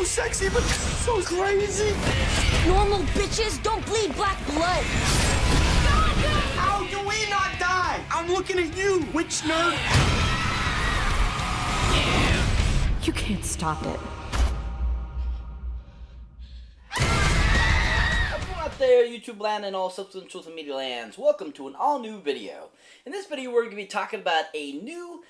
So sexy, but so crazy. Normal bitches don't bleed black blood. How do we not die? I'm looking at you, witch nerd. You can't stop it. Out there, YouTube land and all subsequent social media lands, welcome to an all-new video. In this video, we're going to be talking about a new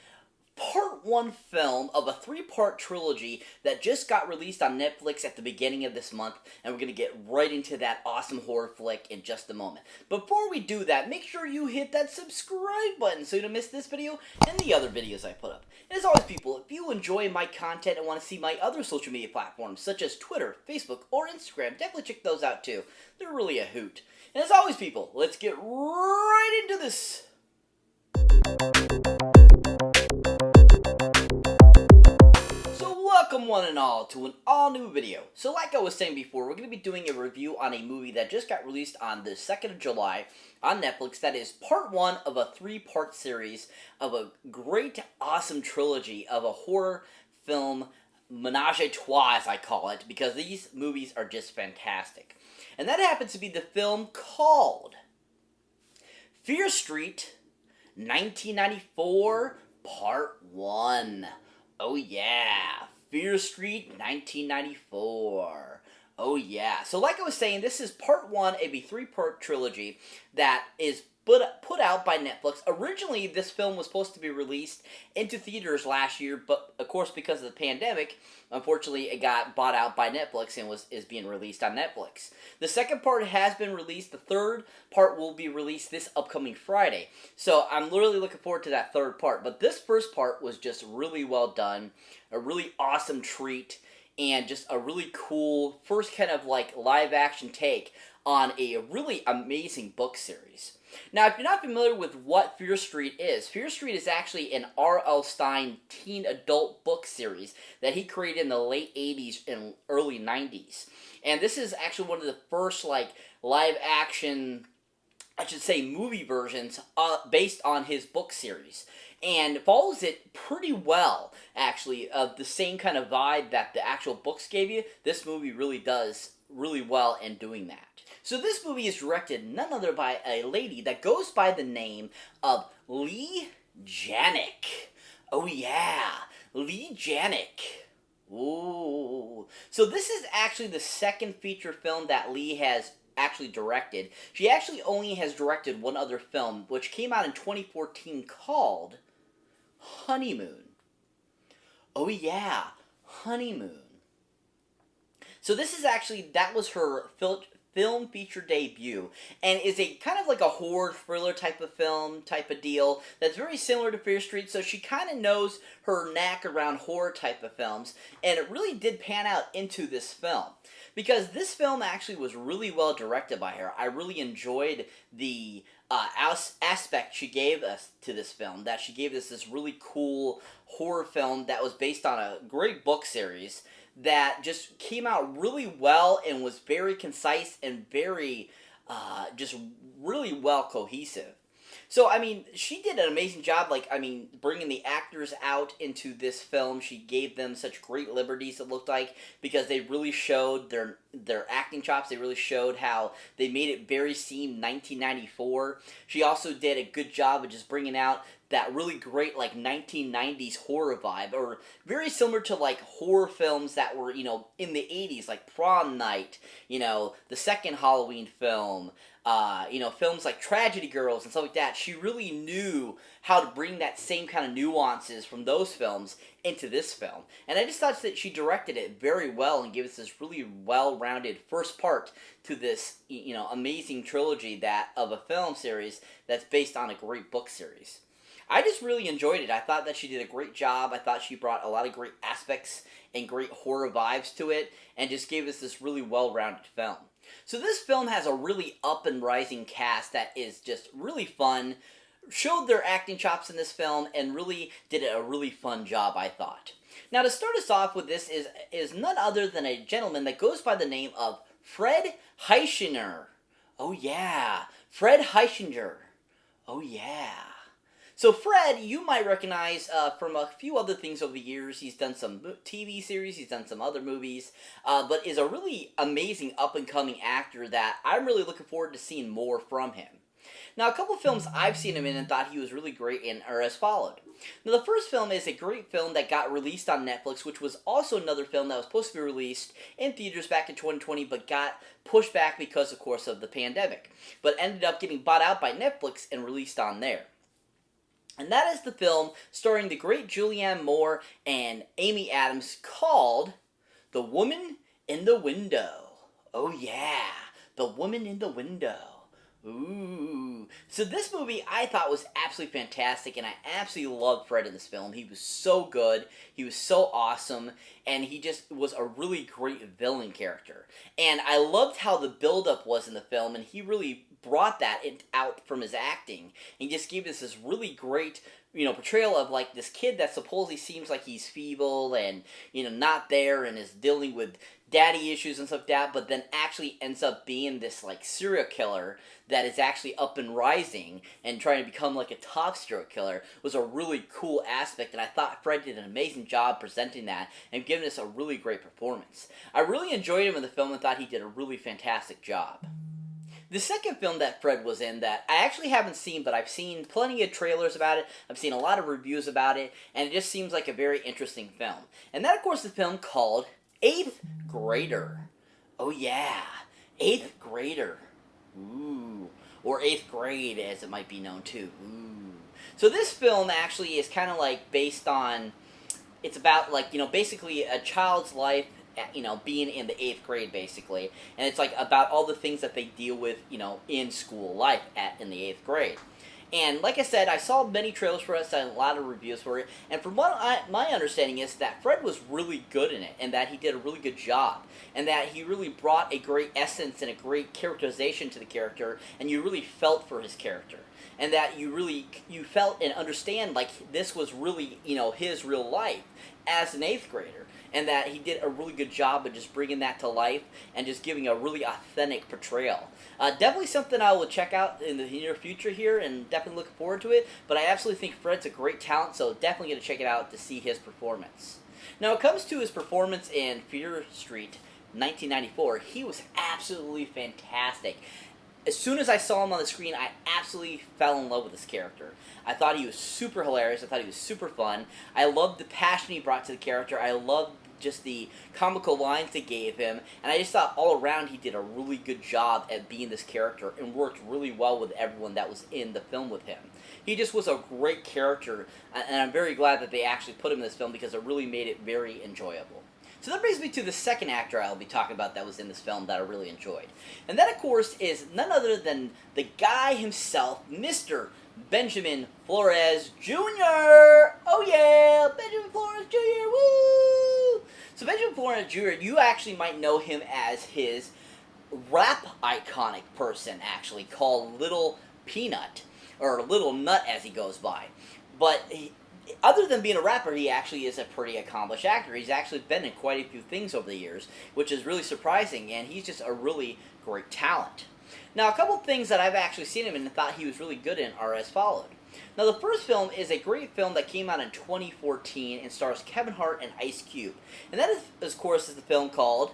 Part 1 film of a 3-part trilogy that just got released on Netflix at the beginning of this month, and we're going to get right into that awesome horror flick in just a moment. Before we do that, make sure you hit that subscribe button so you don't miss this video and the other videos I put up. And as always, people, if you enjoy my content and want to see my other social media platforms, such as Twitter, Facebook, or Instagram, definitely check those out too. They're really a hoot. And as always, people, let's get right into this. Welcome one and all to an all-new video. So like I was saying before, we're going to be doing a review on a movie that just got released on the 2nd of July on Netflix. That is part 1 of a 3-part series of a great, awesome trilogy of a horror film menage a trois, as I call it, because these movies are just fantastic. And that happens to be the film called Fear Street 1994 Part 1. Oh yeah. Fear Street 1994. Oh yeah. So like I was saying, this is part 1 of a 3-part trilogy that is put out by Netflix. Originally, this film was supposed to be released into theaters last year, but of course, because of the pandemic, unfortunately, it got bought out by Netflix and is being released on Netflix. The second part has been released. The third part will be released this upcoming Friday. So I'm literally looking forward to that third part. But this first part was just really well done, a really awesome treat, and just a really cool first kind of like live action take on a really amazing book series. Now, if you're not familiar with what Fear Street is actually an R.L. Stine teen adult book series that he created in the late 80s and early 90s. And this is actually one of the first, like, live action, I should say, movie versions based on his book series. And follows it pretty well, actually, of the same kind of vibe that the actual books gave you. This movie really does really well in doing that. So this movie is directed none other by a lady that goes by the name of Leigh Janiak. Oh yeah, Leigh Janiak. Ooh. So this is actually the second feature film that Leigh has actually directed. She actually only has directed one other film, which came out in 2014 called Honeymoon. Oh yeah, Honeymoon. So this is actually, that was her film feature debut, and is a kind of like a horror thriller type of film type of deal that's very similar to Fear Street, so she kind of knows her knack around horror type of films, and it really did pan out into this film, because this film actually was really well directed by her. I really enjoyed the aspect she gave us to this film, that she gave us this really cool horror film that was based on a great book series that just came out really well and was very concise and very, just really well cohesive. So, I mean, she did an amazing job, like, I mean, bringing the actors out into this film. She gave them such great liberties, it looked like, because they really showed their acting chops. They really showed how they made it very seem 1994. She also did a good job of just bringing out that really great, like, 1990s horror vibe, or very similar to, like, horror films that were, you know, in the 80s, like Prom Night, you know, the second Halloween film, you know, films like Tragedy Girls and stuff like that. She really knew how to bring that same kind of nuances from those films into this film. And I just thought that she directed it very well and gave us this really well-rounded first part to this, you know, amazing trilogy of a film series that's based on a great book series. I just really enjoyed it. I thought that she did a great job. I thought she brought a lot of great aspects and great horror vibes to it, and just gave us this really well-rounded film. So this film has a really up and rising cast that is just really fun, showed their acting chops in this film, and really did a really fun job, I thought. Now, to start us off with this is none other than a gentleman that goes by the name of Fred Henninger. Oh yeah, Fred Henninger. Oh yeah. So Fred, you might recognize from a few other things over the years. He's done some TV series, he's done some other movies, but is a really amazing up-and-coming actor that I'm really looking forward to seeing more from him. Now, a couple of films I've seen him in and thought he was really great in are as followed. Now, the first film is a great film that got released on Netflix, which was also another film that was supposed to be released in theaters back in 2020, but got pushed back because, of course, of the pandemic, but ended up getting bought out by Netflix and released on there. And that is the film starring the great Julianne Moore and Amy Adams called The Woman in the Window. Oh yeah, The Woman in the Window. Ooh. So this movie I thought was absolutely fantastic, and I absolutely loved Fred in this film. He was so good, he was so awesome, and he just was a really great villain character. And I loved how the build-up was in the film, and he really brought that out from his acting, and just gave us this really great, portrayal of, like, this kid that supposedly seems like he's feeble and, not there and is dealing with daddy issues and stuff like that, but then actually ends up being this, like, serial killer that is actually up and rising and trying to become, like, a top serial killer was a really cool aspect, and I thought Fred did an amazing job presenting that and giving us a really great performance. I really enjoyed him in the film and thought he did a really fantastic job. The second film that Fred was in that I actually haven't seen, but I've seen plenty of trailers about it, I've seen a lot of reviews about it, and it just seems like a very interesting film. And that, of course, is the film called 8th Grader. Oh yeah, 8th Grader. Ooh. Or 8th Grade, as it might be known too. Ooh. So this film actually is kind of like based on, it's about, like, basically a child's life, being in the 8th grade, basically. And it's, like, about all the things that they deal with, in school life in the 8th grade. And like I said, I saw many trailers for it, and a lot of reviews for it, and from what my understanding is that Fred was really good in it, and that he did a really good job, and that he really brought a great essence and a great characterization to the character, and you really felt for his character. And that you felt and understand, like, this was really, his real life as an 8th grader. And that he did a really good job of just bringing that to life and just giving a really authentic portrayal. Definitely something I will check out in the near future here, and definitely looking forward to it. But I absolutely think Fred's a great talent, so definitely going to check it out to see his performance. Now, when it comes to his performance in Fear Street 1994, he was absolutely fantastic. As soon as I saw him on the screen, I absolutely fell in love with this character. I thought he was super hilarious. I thought he was super fun. I loved the passion he brought to the character. I loved just the comical lines they gave him. And I just thought all around he did a really good job at being this character and worked really well with everyone that was in the film with him. He just was a great character, and I'm very glad that they actually put him in this film because it really made it very enjoyable. So that brings me to the second actor I'll be talking about that was in this film that I really enjoyed. And that, of course, is none other than the guy himself, Mr. Benjamin Flores Jr. Oh yeah, Benjamin Flores Jr. Woo! So Benjamin Flores Jr., you actually might know him as his rap iconic person, actually, called Little Peanut, or Little Nut as he goes by. But other than being a rapper, he actually is a pretty accomplished actor. He's actually been in quite a few things over the years, which is really surprising, and he's just a really great talent. Now, a couple things that I've actually seen him in and thought he was really good in are as followed. Now, the first film is a great film that came out in 2014 and stars Kevin Hart and Ice Cube. And that, of course, is the film called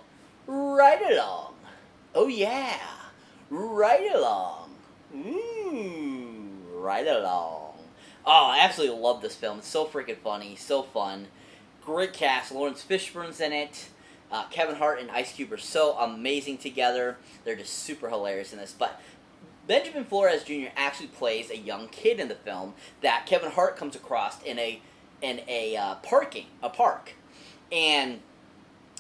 Ride Along. Oh, yeah. Ride Along. Ride Along. Oh, I absolutely love this film. It's so freaking funny, so fun. Great cast. Lawrence Fishburne's in it. Kevin Hart and Ice Cube are so amazing together. They're just super hilarious in this. But Benjamin Flores Jr. actually plays a young kid in the film that Kevin Hart comes across in a park. And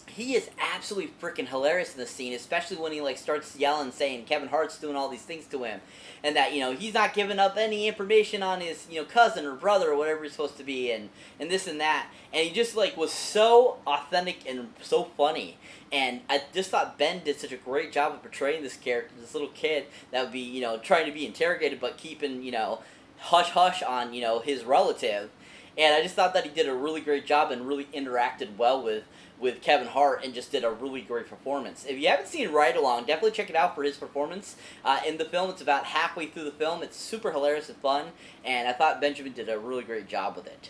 he is absolutely freaking hilarious in this scene, especially when he, like, starts yelling, saying Kevin Hart's doing all these things to him, and that, he's not giving up any information on his, cousin or brother or whatever he's supposed to be, and this and that, and he just, like, was so authentic and so funny, and I just thought Ben did such a great job of portraying this character, this little kid that would be, trying to be interrogated, but keeping, hush-hush on, his relative. And I just thought that he did a really great job and really interacted well with with Kevin Hart and just did a really great performance. If you haven't seen Ride Along, definitely check it out for his performance in the film. It's about halfway through the film. It's super hilarious and fun, and I thought Benjamin did a really great job with it.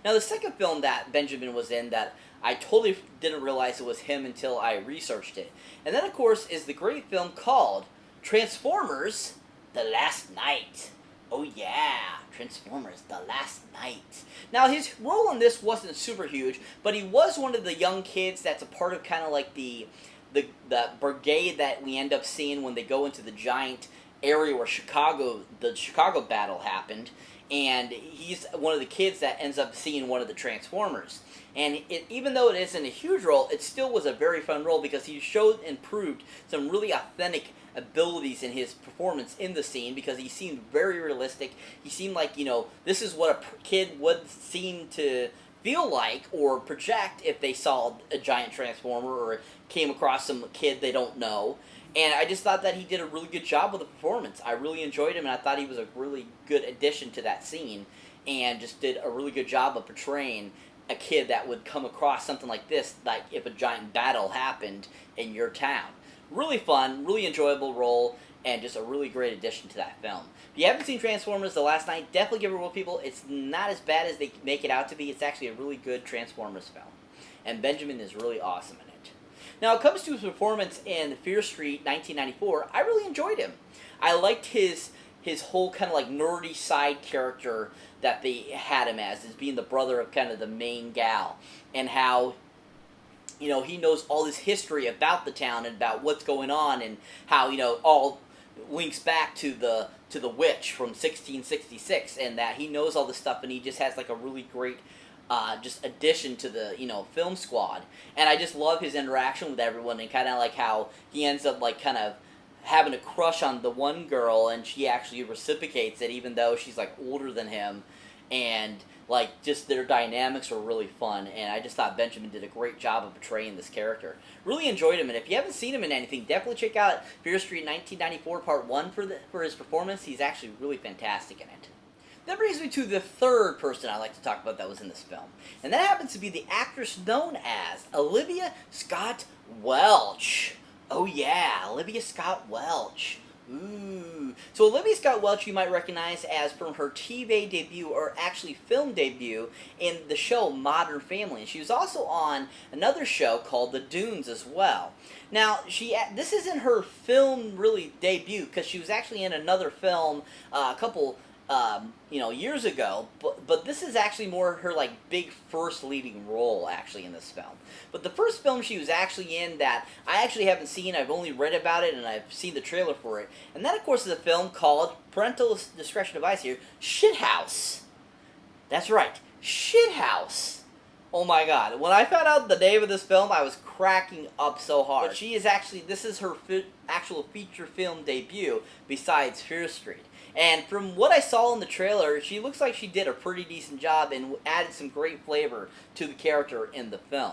Now, the second film that Benjamin was in that I totally didn't realize it was him until I researched it, and that, of course, is the great film called Transformers: The Last Knight. Oh yeah, Transformers: The Last Knight. Now, his role in this wasn't super huge, but he was one of the young kids that's a part of kind of like the brigade that we end up seeing when they go into the giant area where the Chicago battle happened, and he's one of the kids that ends up seeing one of the Transformers. And even though it isn't a huge role, it still was a very fun role because he showed and proved some really authentic abilities in his performance in the scene, because he seemed very realistic. He seemed like, this is what a kid would seem to feel like or project if they saw a giant transformer or came across some kid they don't know. And I just thought that he did a really good job with the performance. I really enjoyed him, and I thought he was a really good addition to that scene, and just did a really good job of portraying a kid that would come across something like this, like if a giant battle happened in your town. Really fun, really enjoyable role, and just a really great addition to that film. If you haven't seen Transformers: The Last Knight, definitely give it a roll, people. It's not as bad as they make it out to be. It's actually a really good Transformers film. And Benjamin is really awesome in it. Now, it comes to his performance in Fear Street 1994, I really enjoyed him. I liked his whole kind of like nerdy side character that they had him as being the brother of kind of the main gal, and how he knows all this history about the town and about what's going on, and how, all links back to the witch from 1666, and that he knows all this stuff, and he just has like a really great just addition to the, film squad. And I just love his interaction with everyone, and kind of like how he ends up like kind of having a crush on the one girl, and she actually reciprocates it even though she's like older than him, and like, just their dynamics were really fun, and I just thought Benjamin did a great job of portraying this character. Really enjoyed him, and if you haven't seen him in anything, definitely check out Fear Street 1994 Part 1 for his performance. He's actually really fantastic in it. That brings me to the third person I'd like to talk about that was in this film, and that happens to be the actress known as Olivia Scott Welch. Oh yeah, Olivia Scott Welch. Ooh. So Olivia Scott Welch you might recognize as from her TV debut, or actually film debut, in the show Modern Family. And she was also on another show called The Dunes as well. Now, this isn't her film really debut, because she was actually in another film a couple years ago, but this is actually more her like big first leading role actually in this film. But the first film she was actually in that I actually haven't seen, I've only read about it and I've seen the trailer for it, and that of course is a film called, parental discretion advice here, Shithouse. That's right, Shithouse. Oh my god, when I found out the name of this film, I was cracking up so hard. But she is actually, this is her actual feature film debut besides Fear Street. And from what I saw in the trailer, she looks like she did a pretty decent job and added some great flavor to the character in the film.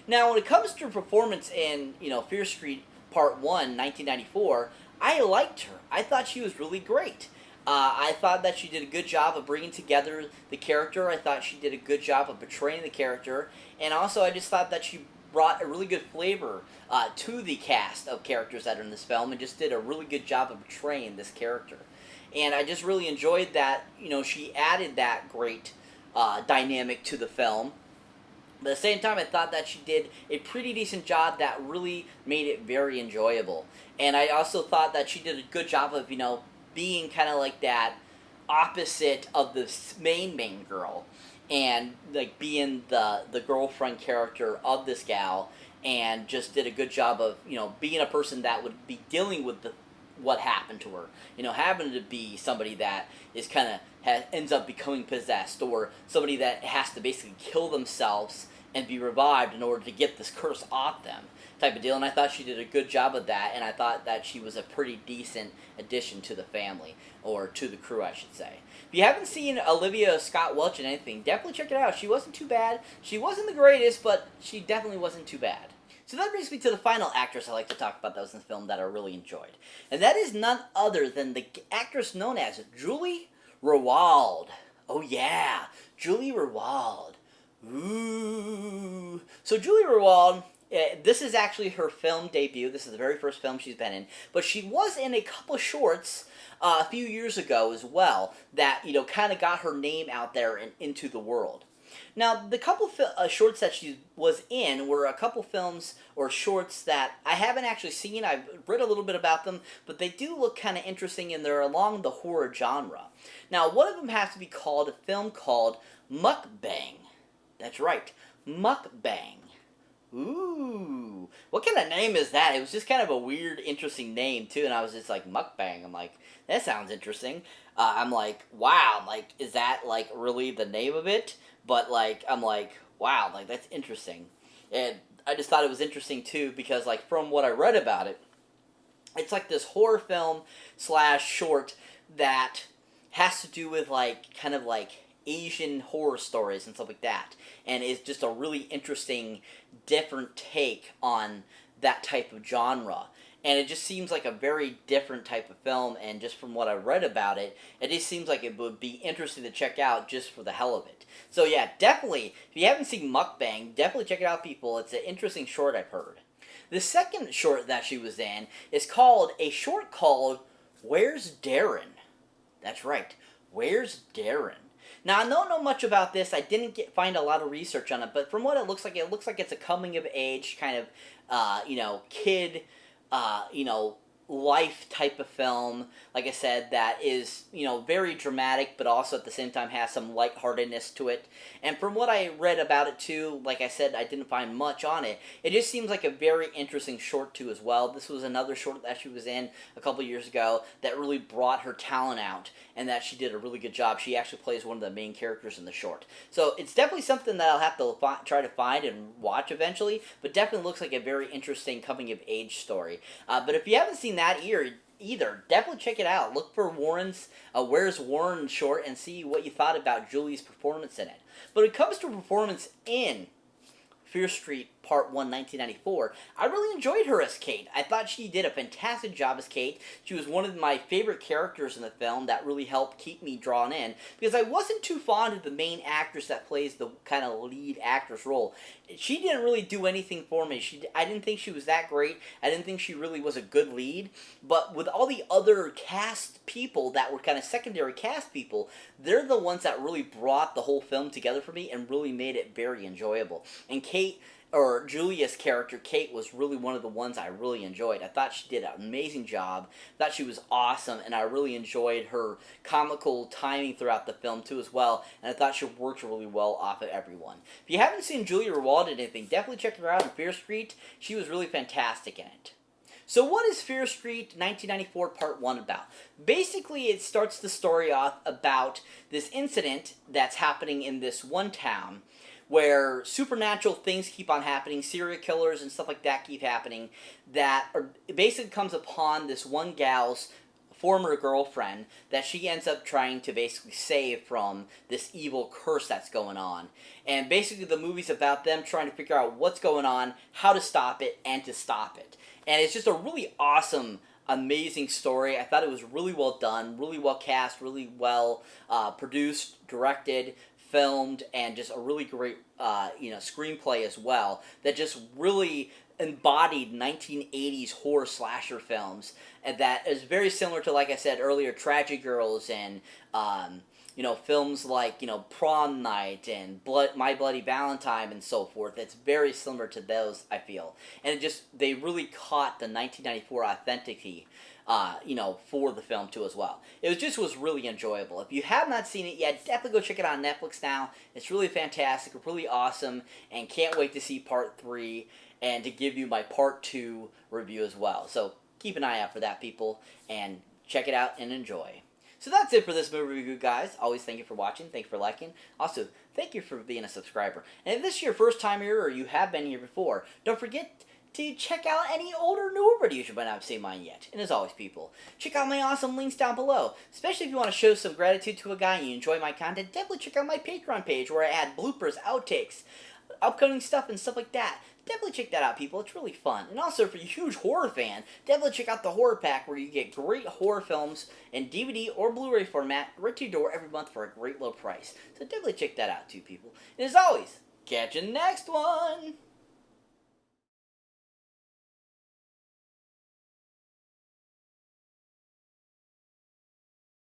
Now, when it comes to her performance in, Fear Street Part 1, 1994, I liked her. I thought she was really great. I thought that she did a good job of bringing together the character. I thought she did a good job of portraying the character. And also, I just thought that she brought a really good flavor to the cast of characters that are in this film, and just did a really good job of portraying this character. And I just really enjoyed that, she added that great dynamic to the film. But at the same time, I thought that she did a pretty decent job that really made it very enjoyable. And I also thought that she did a good job of, being kind of like that opposite of the main girl. And, like, being the girlfriend character of this gal. And just did a good job of, being a person that would be dealing with what happened to her. Having to be somebody that is kind of ends up becoming possessed, or somebody that has to basically kill themselves and be revived in order to get this curse off them, type of deal. And I thought she did a good job of that, and I thought that she was a pretty decent addition to the family, or to the crew, I should say. If you haven't seen Olivia Scott Welch in anything, definitely check it out. She wasn't too bad. She wasn't the greatest, but she definitely wasn't too bad. So that brings me to the final actress I like to talk about that was in the film that I really enjoyed. And that is none other than the actress known as Julie Rewald. Oh yeah, Julie Rewald. Ooh. So Julia Rewald, this is actually her film debut. This is the very first film she's been in. But she was in a couple shorts a few years ago as well that, kind of got her name out there and into the world. Now, the couple shorts that she was in were a couple films or shorts that I haven't actually seen. I've read a little bit about them, but they do look kind of interesting, and they're along the horror genre. Now, one of them has to be called a film called Mukbang. That's right, Mukbang. Ooh, what kind of name is that? It was just kind of a weird, interesting name, too, and I was just like, Mukbang. I'm like, that sounds interesting. I'm like, wow, like, is that, like, really the name of it? But, like, I'm like, wow, like, that's interesting. And I just thought it was interesting, too, because, like, from what I read about it, it's like this horror film / short that has to do with, like, kind of, like, Asian horror stories and stuff like that. And it's just a really interesting, different take on that type of genre. And it just seems like a very different type of film, and just from what I read about it, it just seems like it would be interesting to check out just for the hell of it. So yeah, definitely, if you haven't seen Mukbang, definitely check it out, people. It's an interesting short, I've heard. The second short that she was in is a short called Where's Darren? That's right, Where's Darren? Now, I don't know much about this. I didn't find a lot of research on it, but from what it looks like it's a coming-of-age kind of, kid, life type of film, like I said, that is, very dramatic, but also at the same time has some lightheartedness to it. And from what I read about it too, like I said, I didn't find much on it. It just seems like a very interesting short too as well. This was another short that she was in a couple years ago that really brought her talent out, and that she did a really good job. She actually plays one of the main characters in the short. So it's definitely something that I'll have to try to find and watch eventually, but definitely looks like a very interesting coming-of-age story. But if you haven't seen that either, definitely check it out. Look for Warren's Where's Warren short and see what you thought about Julie's performance in it. But when it comes to performance in Fear Street Part 1, 1994, I really enjoyed her as Kate. I thought she did a fantastic job as Kate. She was one of my favorite characters in the film that really helped keep me drawn in, because I wasn't too fond of the main actress that plays the kind of lead actress role. She didn't really do anything for me. I didn't think she was that great. I didn't think she really was a good lead. But with all the other cast people that were kind of secondary cast people, they're the ones that really brought the whole film together for me and really made it very enjoyable. And Julia's character, Kate, was really one of the ones I really enjoyed. I thought she did an amazing job. I thought she was awesome, and I really enjoyed her comical timing throughout the film, too, as well. And I thought she worked really well off of everyone. If you haven't seen Julia Rewald in anything, definitely check her out in Fear Street. She was really fantastic in it. So what is Fear Street 1994 Part 1 about? Basically, it starts the story off about this incident that's happening in this one town, where supernatural things keep on happening, serial killers and stuff like that keep happening, it basically comes upon this one gal's former girlfriend that she ends up trying to basically save from this evil curse that's going on. And basically the movie's about them trying to figure out what's going on, how to stop it, and to stop it. And it's just a really awesome, amazing story. I thought it was really well done, really well cast, really well produced, directed, filmed, and just a really great screenplay as well that just really embodied 1980s horror slasher films, and that is very similar to, like I said earlier, Tragic Girls and films like Prom Night and My Bloody Valentine and so forth. It's very similar to those, I feel, and they really caught the 1994 authenticity for the film too as well. It was really enjoyable. If you have not seen it yet, definitely go check it out on Netflix now. It's really fantastic, really awesome, and can't wait to see Part 3 and to give you my Part 2 review as well. So keep an eye out for that, people, and check it out and enjoy. So that's it for this movie review, guys. Always thank you for watching. Thank you for liking. Also, thank you for being a subscriber. And if this is your first time here or you have been here before, don't forget to check out any older, newer videos you might not have seen mine yet. And as always, people, check out my awesome links down below. Especially if you want to show some gratitude to a guy and you enjoy my content, definitely check out my Patreon page where I add bloopers, outtakes, upcoming stuff, and stuff like that. Definitely check that out, people. It's really fun. And also, for you huge horror fan, definitely check out the Horror Pack, where you get great horror films in DVD or Blu-ray format right to your door every month for a great low price. So definitely check that out, too, people. And as always, Catch you next one.